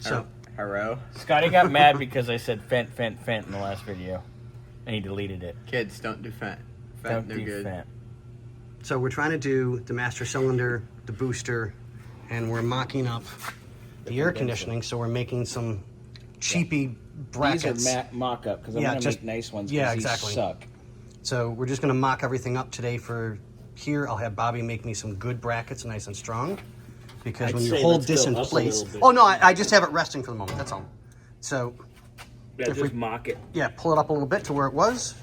So, Hello? Scotty got mad because I said fent in the last video. And he deleted it. Kids, don't do fent. Don't no do good. fent. so we're trying to do the master cylinder, the booster, and we're mocking up the air conditioning. So we're making some cheapy brackets. These are mock-up because I'm going to make nice ones because exactly. these suck. So we're just going to mock everything up today for here. I'll have Bobby make me some good brackets, nice and strong. Because I'd when you say hold let's this go in up a place... little bit. Oh, no, I just have it resting for the moment. That's all. So, Yeah, if just we- mock it. yeah, pull it up a little bit to where it was.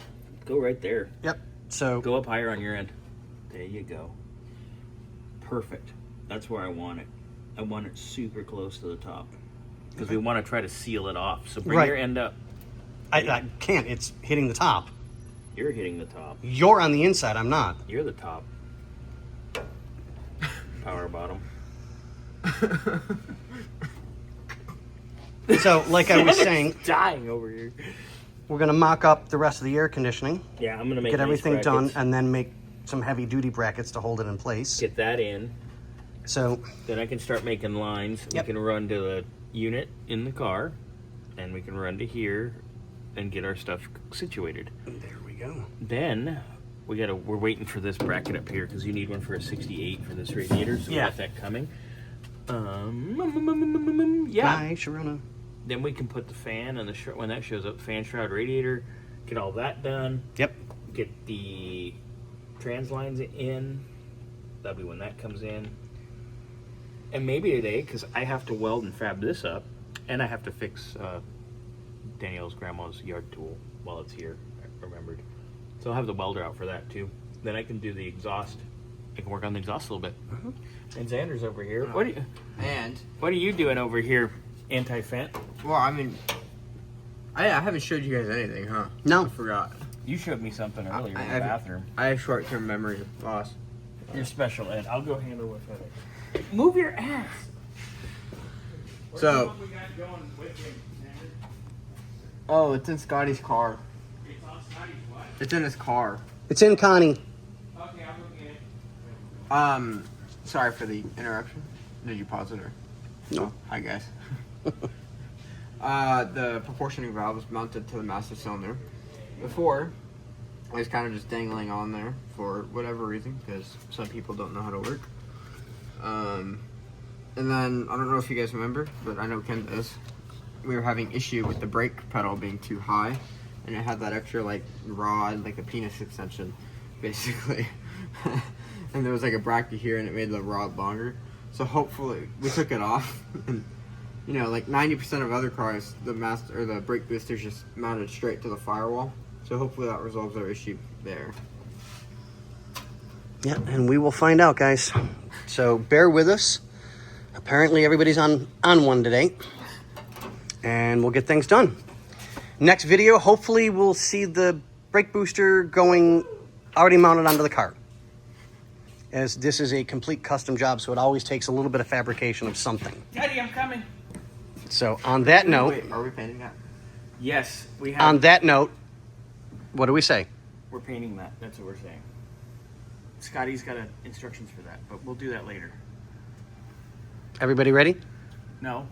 Go right there. Yep. So, Go up higher on your end. There you go. Perfect. That's where I want it. I want it super close to the top. Because we want to try to seal it off. So bring Right. your end up. I can't. It's hitting the top. You're hitting the top. You're on the inside. I'm not. You're the top. Power bottom. So, like I was saying, Dying over here. we're going to mock up the rest of the air conditioning. Yeah, I'm going to make Get nice everything done, brackets. and then make some heavy-duty brackets to hold it in place. Get that in. So, Then I can start making lines. Yep. We can run to the unit in the car. And we can run to here and get our stuff situated. there we go. Then we're waiting for this bracket up here because you need one for a 68 for this radiator. So we Yeah. got that coming. Yeah. Bye, Sharona. Then we can put the fan and when that shows up, fan shroud radiator. Get all that done. Yep. Get the trans lines in. That'll be when that comes in. And maybe today, because I have to weld and fab this up, and I have to fix Danielle's grandma's yard tool while it's here. I remembered. So I'll have the welder out for that too. Then I can do the exhaust. I can work on the exhaust a little bit. And Xander's over here. What are you doing over here, anti-fent? Well, I mean, I haven't showed you guys anything, huh? No. I forgot. You showed me something earlier in the I- bathroom. I have short-term memory loss. You're special ed. I'll go handle with it. Move your ass. So- What we got going with him, Xander? Oh, it's in Scotty's car. It's on Scotty's what? It's in his car. It's in Connie. Okay, I'll go get it. Sorry for the interruption. Did you pause it or? No. Hi, guys. The proportioning valve is mounted to the master cylinder. Before, it was kind of just dangling on there for whatever reason, because some people don't know how to work. And then, I don't know if you guys remember, but I know Ken does. We were having issue with the brake pedal being too high, and it had that extra, like, rod, like a penis extension, basically. And there was, like, a bracket here, and it made the rod longer. So hopefully, we took it off, and, you know, like 90% of other cars, the brake booster's just mounted straight to the firewall. So hopefully that resolves our issue there. Yeah, and we will find out, guys. So bear with us. Apparently everybody's on one today. And we'll get things done. Next video, hopefully we'll see the brake booster going already mounted onto the car. As this is a complete custom job, so it always takes a little bit of fabrication of something. Daddy, I'm coming. So on that note, Wait, are we painting that? Yes, we have. on that note, what do we say? We're painting that. That's what we're saying. Scotty's got instructions for that, but we'll do that later. Everybody ready? No,